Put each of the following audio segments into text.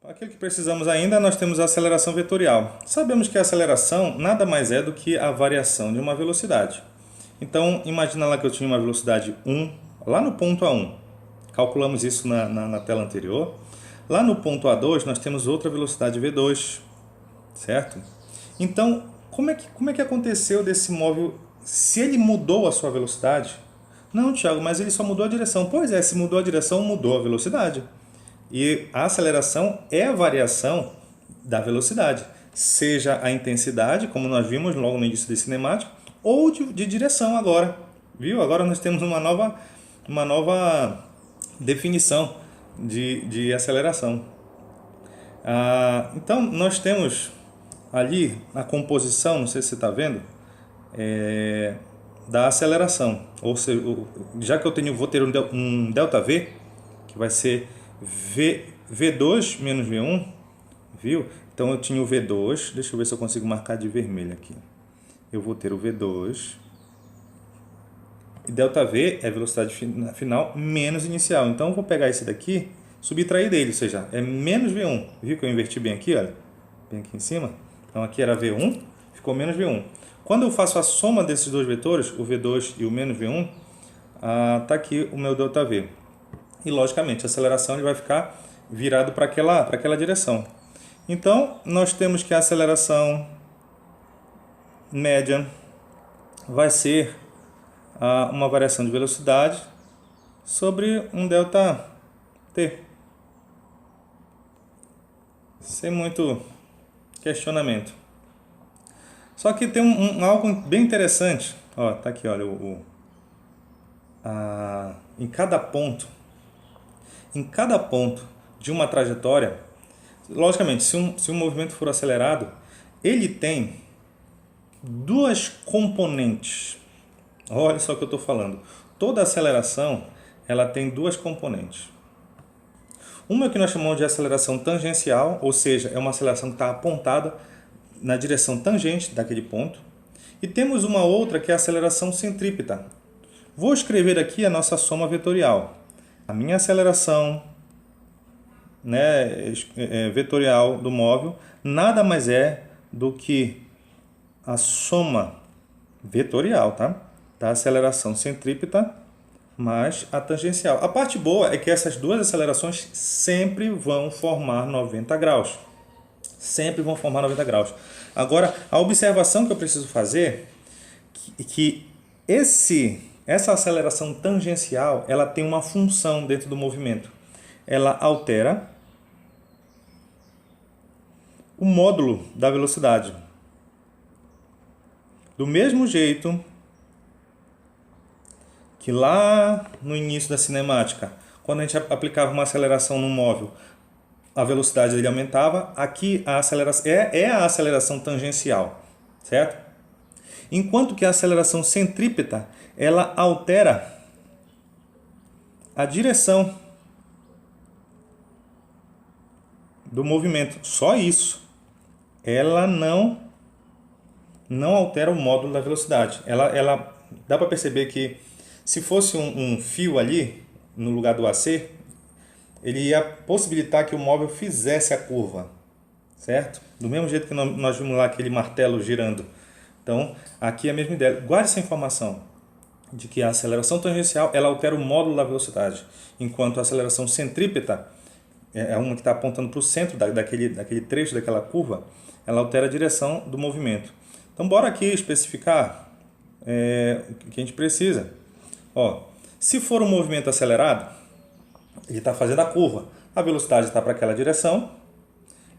Aquilo que precisamos ainda, nós temos a aceleração vetorial. Sabemos que a aceleração nada mais é do que a variação de uma velocidade. Então, imagina lá que eu tinha uma velocidade 1, lá no ponto A1. Calculamos isso na tela anterior. Lá no ponto A2, nós temos outra velocidade V2, certo? Então, como é que aconteceu desse móvel, se ele mudou a sua velocidade? Não, Thiago, mas ele só mudou a direção. Pois é, se mudou a direção, mudou a velocidade. E a aceleração é a variação da velocidade, seja a intensidade, como nós vimos logo no início desse cinemático, ou de direção agora. Viu? Agora nós temos uma nova definição de aceleração. Então, nós temos ali a composição, não sei se você está vendo, da aceleração. Ou seja, já que vou ter um ΔV, que vai ser V2 menos V1, viu? Então eu tinha o V2, deixa eu ver se eu consigo marcar de vermelho aqui. Eu vou ter o V2, e ΔV é velocidade final menos inicial. Então eu vou pegar esse daqui, subtrair dele, ou seja, é menos V1. Viu que eu inverti bem aqui, olha? Bem aqui em cima. Então aqui era V1, ficou menos V1. Quando eu faço a soma desses dois vetores, o V2 e o menos V1, está aqui o meu ΔV. E logicamente a aceleração ele vai ficar virado para aquela direção. Então nós temos que a aceleração média vai ser uma variação de velocidade sobre um ΔT. Sem muito questionamento. Só que tem algo bem interessante. Ó, tá aqui, olha, em cada ponto de uma trajetória, logicamente, se um movimento for acelerado, ele tem duas componentes. Olha só o que eu estou falando. Toda aceleração ela tem duas componentes. Uma que nós chamamos de aceleração tangencial, ou seja, é uma aceleração que está apontada na direção tangente daquele ponto. E temos uma outra que é a aceleração centrípeta. Vou escrever aqui a nossa soma vetorial. A minha aceleração, vetorial do móvel nada mais é do que a soma vetorial, tá? Da aceleração centrípeta mais a tangencial. A parte boa é que essas duas acelerações sempre vão formar 90 graus. Sempre vão formar 90 graus. Agora, a observação que eu preciso fazer é que essa aceleração tangencial ela tem uma função dentro do movimento. Ela altera o módulo da velocidade. Do mesmo jeito que lá no início da cinemática, quando a gente aplicava uma aceleração no móvel, a velocidade dele aumentava, aqui a aceleração é a aceleração tangencial, certo? Enquanto que a aceleração centrípeta, ela altera a direção do movimento, só isso. Ela não altera o módulo da velocidade. Ela dá para perceber que se fosse um fio ali, no lugar do AC, ele ia possibilitar que o móvel fizesse a curva, certo? Do mesmo jeito que nós vimos lá aquele martelo girando. Então, aqui é a mesma ideia. Guarde essa informação de que a aceleração tangencial ela altera o módulo da velocidade, enquanto a aceleração centrípeta é uma que está apontando para o centro daquele trecho, daquela curva, ela altera a direção do movimento. Então, bora aqui especificar o que a gente precisa. Ó, se for um movimento acelerado, ele está fazendo a curva, a velocidade está para aquela direção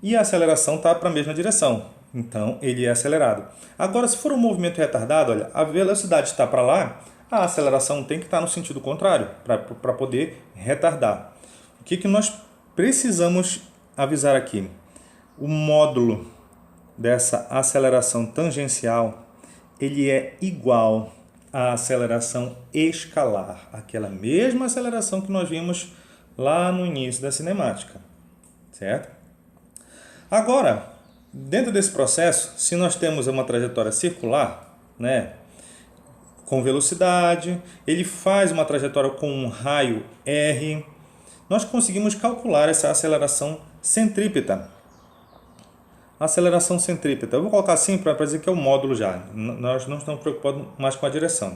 e a aceleração está para a mesma direção. Então, ele é acelerado. Agora, se for um movimento retardado, olha, a velocidade está para lá, a aceleração tem que estar no sentido contrário para poder retardar. O que nós precisamos avisar aqui? O módulo dessa aceleração tangencial, ele é igual à aceleração escalar, aquela mesma aceleração que nós vimos lá no início da cinemática, certo? Agora, dentro desse processo, se nós temos uma trajetória circular, com velocidade, ele faz uma trajetória com um raio R, nós conseguimos calcular essa aceleração Centrípeta. Aceleração centrípeta. Eu vou colocar assim para dizer que é o módulo já. Nós não estamos preocupados mais com a direção.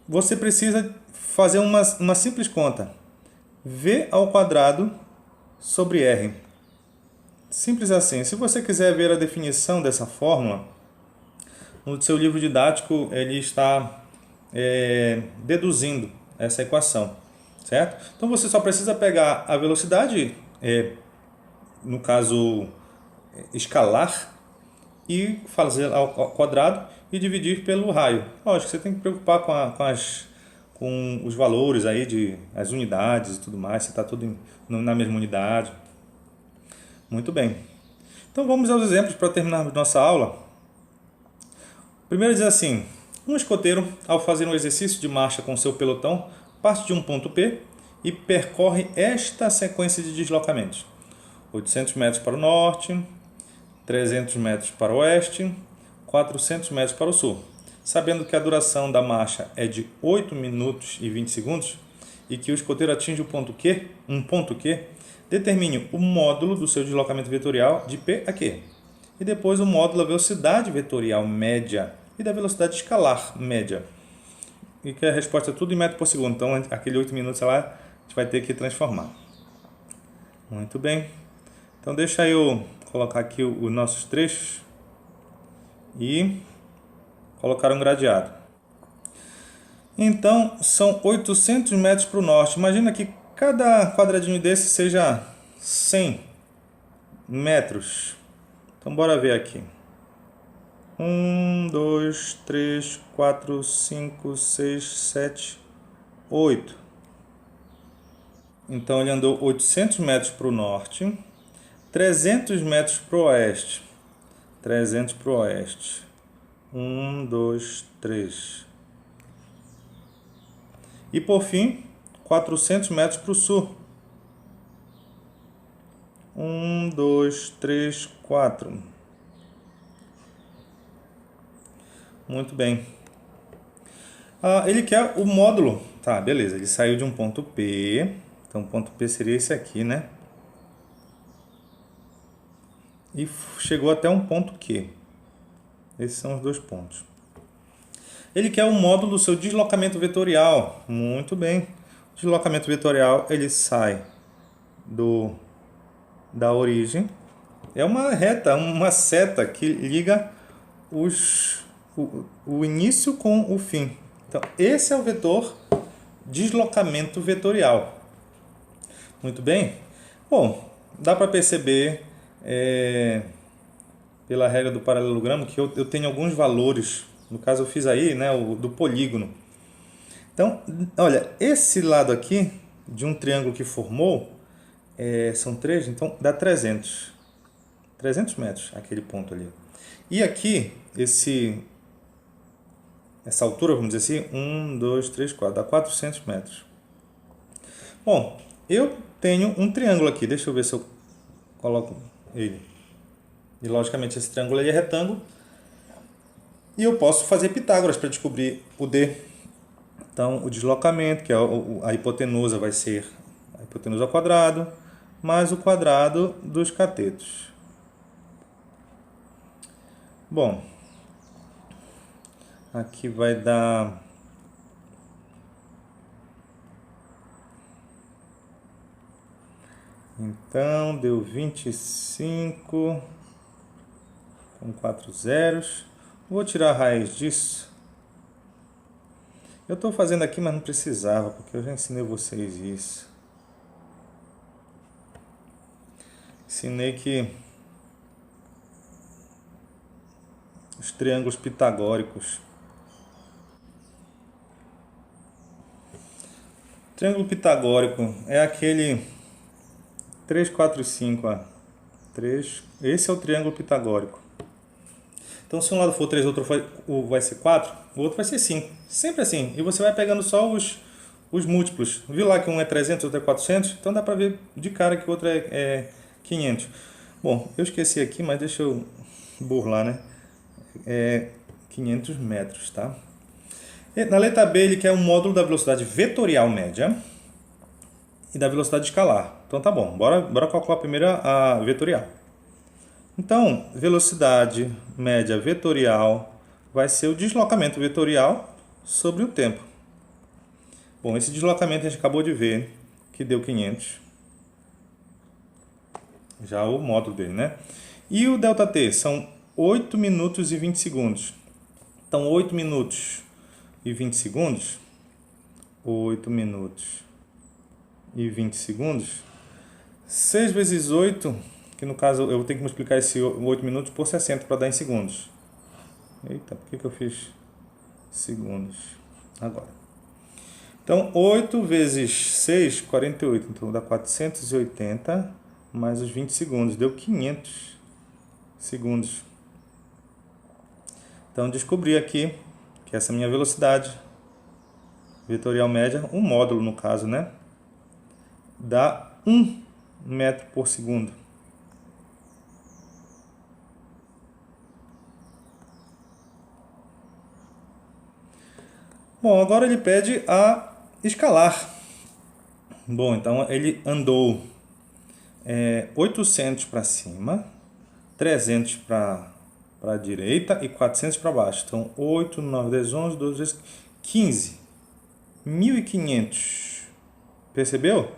Você precisa fazer uma simples conta. V ao quadrado sobre R. Simples assim. Se você quiser ver a definição dessa fórmula, no seu livro didático ele está deduzindo essa equação, certo? Então você só precisa pegar a velocidade, no caso escalar, e fazer ao quadrado e dividir pelo raio. Lógico, você tem que preocupar com os valores aí as unidades e tudo mais, se está tudo na mesma unidade. Muito bem. Então vamos aos exemplos para terminarmos nossa aula. Primeiro diz assim: um escoteiro, ao fazer um exercício de marcha com seu pelotão, parte de um ponto P e percorre esta sequência de deslocamentos: 800 metros para o norte, 300 metros para o oeste, 400 metros para o sul. Sabendo que a duração da marcha é de 8 minutos e 20 segundos e que o escoteiro atinge um ponto Q, determine o módulo do seu deslocamento vetorial de P a Q. E depois o módulo da velocidade vetorial média e da velocidade escalar média. E que a resposta é tudo em metro por segundo. Então, aquele 8 minutos lá, a gente vai ter que transformar. Muito bem. Então, deixa eu colocar aqui os nossos trechos e colocar um gradeado. Então, são 800 metros para o norte. Imagina que cada quadradinho desse seja 100 metros. Então, bora ver aqui. 1, 2, 3, 4, 5, 6, 7, 8. Então, ele andou 800 metros para o norte, 300 metros para o oeste. 300 para o oeste. 1, 2, 3. E por fim, 400 metros para o sul. 1, 2, 3, 4. Muito bem. Ele quer o módulo. Tá, beleza. Ele saiu de um ponto P. Então, o ponto P seria esse aqui, né? E chegou até um ponto Q. Esses são os dois pontos. Ele quer o módulo do seu deslocamento vetorial. Muito bem. O deslocamento vetorial, ele sai da origem. É uma reta, uma seta que liga o início com o fim. Então, esse é o vetor deslocamento vetorial. Muito bem. Bom, dá para perceber pela regra do paralelogramo que eu tenho alguns valores. No caso, eu fiz aí, né, do polígono. Então, olha, esse lado aqui de um triângulo que formou, são 3, então dá 300 metros, aquele ponto ali. E aqui, essa altura, vamos dizer assim, 1, 2, 3, 4, dá 400 metros. Bom, eu tenho um triângulo aqui, deixa eu ver se eu coloco ele. E logicamente esse triângulo aí é retângulo. E eu posso fazer Pitágoras para descobrir o D. Então, o deslocamento, que é a hipotenusa, vai ser a hipotenusa ao quadrado, mais o quadrado dos catetos. Bom, aqui vai dar... Então, deu 25 com 4 zeros. Vou tirar a raiz disso. Eu estou fazendo aqui, mas não precisava, porque eu já ensinei vocês isso. Ensinei que os triângulos pitagóricos. Triângulo pitagórico é aquele 3, 4 e 5. 3. Esse é o triângulo pitagórico. Então, se um lado for 3, o outro vai ser 4, o outro vai ser 5. Sempre assim. E você vai pegando só os múltiplos. Viu lá que um é 300, o outro é 400? Então, dá para ver de cara que o outro é 500. Bom, eu esqueci aqui, mas deixa eu burlar, né? 500 metros, tá? E na letra B, ele quer um módulo da velocidade vetorial média e da velocidade escalar. Então tá bom, bora calcular primeiro a vetorial. Então, velocidade média vetorial vai ser o deslocamento vetorial sobre o tempo. Bom, esse deslocamento a gente acabou de ver que deu 500. Já o módulo dele, né? E o ΔT são 8 minutos e 20 segundos. Então, 8 minutos e 20 segundos. 8 minutos e 20 segundos. 6 vezes 8, que no caso eu tenho que multiplicar esse 8 minutos por 60 para dar em segundos. Eita, por que eu fiz segundos? Agora. Então, 8 vezes 6, 48. Então, dá 480 mais os 20 segundos. Deu 500 segundos. Então, descobri aqui que essa minha velocidade vetorial média, o módulo no caso, né? Dá 1 metro por segundo. Bom, agora ele pede a escalar. Bom, então ele andou 800 para cima, 300 para a direita e 400 para baixo. Então, 8, 9, 10, 11, 12, 13, 15. 1.500. Percebeu?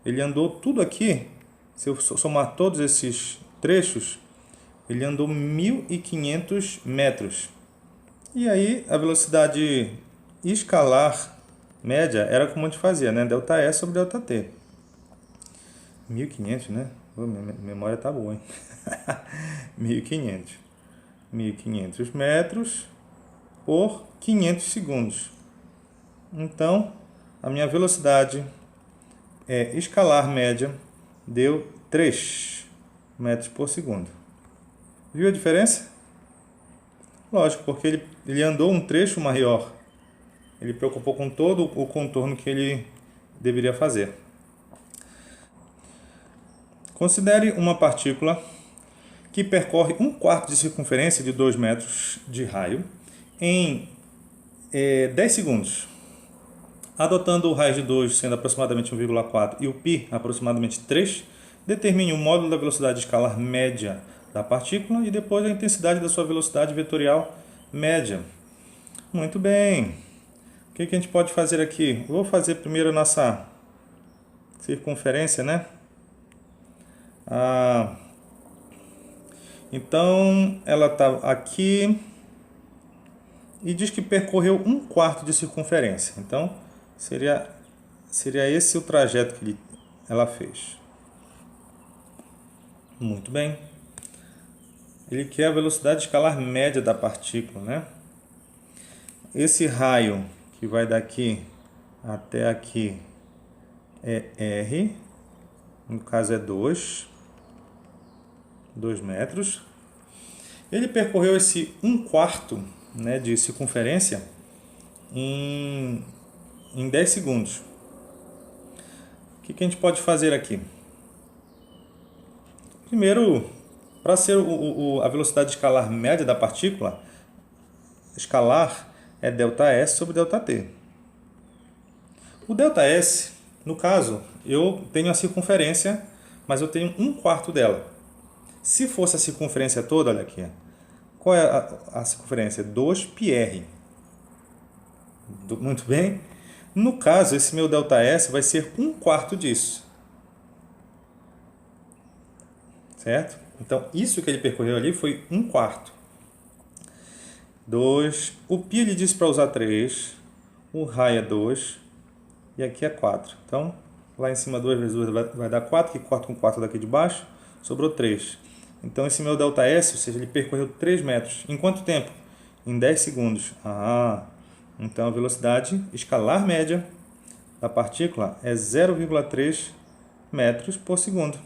Ele andou tudo aqui. Se eu somar todos esses trechos, ele andou 1.500 metros. E aí, a velocidade escalar média era como a gente fazia, né? ΔE sobre ΔT. 1.500, né? Minha memória tá boa, hein? 1.500. 1.500 metros por 500 segundos. Então, a minha velocidade escalar média deu 3 metros por segundo. Viu a diferença? Lógico, porque ele andou um trecho maior. Ele preocupou com todo o contorno que ele deveria fazer. Considere uma partícula que percorre 1/4 de circunferência de 2 metros de raio em 10 segundos. Adotando o raio de 2 sendo aproximadamente 1,4 e o π aproximadamente 3, determine o módulo da velocidade escalar média da partícula e depois a intensidade da sua velocidade vetorial média. Muito bem. O que a gente pode fazer aqui? Vou fazer primeiro a nossa circunferência, né? Então, ela está aqui e diz que percorreu 1/4 de circunferência. Então, seria esse o trajeto que ela fez. Muito bem. Ele quer a velocidade escalar média da partícula, né? Esse raio que vai daqui até aqui é R, no caso é 2 metros. Ele percorreu esse 1/4, né, de circunferência em 10 segundos. O que a gente pode fazer aqui? Primeiro, para ser a velocidade escalar média da partícula, escalar é ΔS sobre ΔT. O ΔS, no caso, eu tenho a circunferência, mas eu tenho 1/4 dela. Se fosse a circunferência toda, olha aqui, qual é a circunferência? 2πr. Muito bem. No caso, esse meu ΔS vai ser 1/4 disso. Certo? Então, isso que ele percorreu ali foi 1/4. 2. O π ele disse para usar 3. O raio é 2. E aqui é 4. Então, lá em cima 2 vezes 2 vai dar 4. Que 4 com 4 daqui de baixo. Sobrou 3. Então, esse meu ΔS, ou seja, ele percorreu 3 metros. Em quanto tempo? Em 10 segundos. Então a velocidade escalar média da partícula é 0,3 metros por segundo.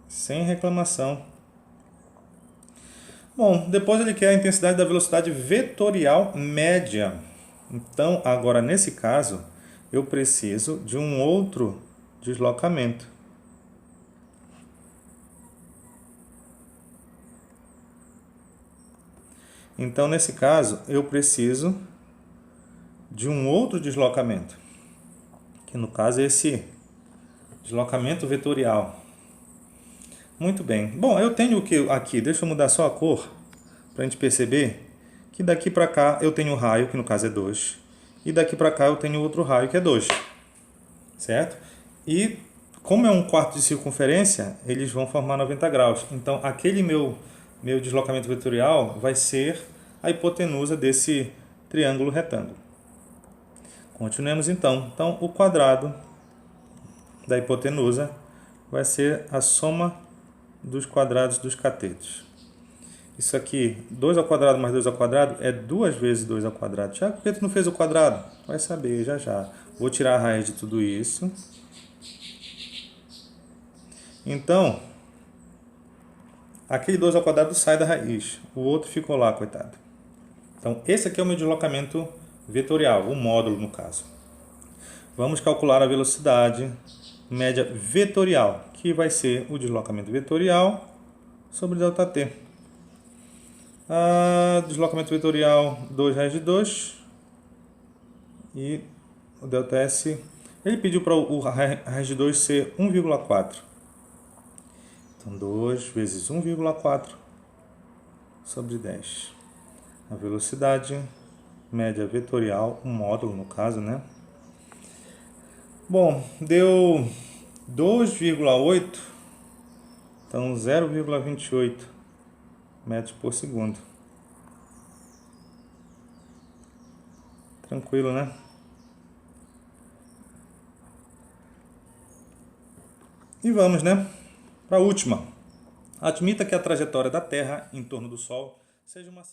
Sem reclamação. Bom, depois ele quer a intensidade da velocidade vetorial média. Então, agora nesse caso, eu preciso de um outro deslocamento. Então, nesse caso, eu preciso de um outro deslocamento, que no caso é esse deslocamento vetorial. Muito bem. Bom, eu tenho o que aqui, deixa eu mudar só a cor, para a gente perceber que daqui para cá eu tenho um raio, que no caso é 2, e daqui para cá eu tenho outro raio, que é 2, certo? E como é um quarto de circunferência, eles vão formar 90 graus. Então, aquele meu deslocamento vetorial vai ser a hipotenusa desse triângulo retângulo. Continuemos então. Então, o quadrado da hipotenusa vai ser a soma dos quadrados dos catetos. Isso aqui, 2 ao quadrado mais 2 ao quadrado, é 2 vezes 2 ao quadrado. Tiago, por que tu não fez o quadrado? Vai saber já já. Vou tirar a raiz de tudo isso. Então, aquele 2 ao quadrado sai da raiz. O outro ficou lá, coitado. Então, esse aqui é o meu deslocamento vetorial, o módulo no caso. Vamos calcular a velocidade média vetorial, que vai ser o deslocamento vetorial sobre ΔT. Deslocamento vetorial 2 raiz de 2 e o ΔS, ele pediu para o raiz de 2 ser 1,4. Então 2 vezes 1,4 sobre 10. A velocidade média vetorial, um módulo no caso, né? Bom, deu 2,8, então 0,28 metros por segundo. Tranquilo, né? E vamos, né? Para a última. Admita que a trajetória da Terra em torno do Sol seja uma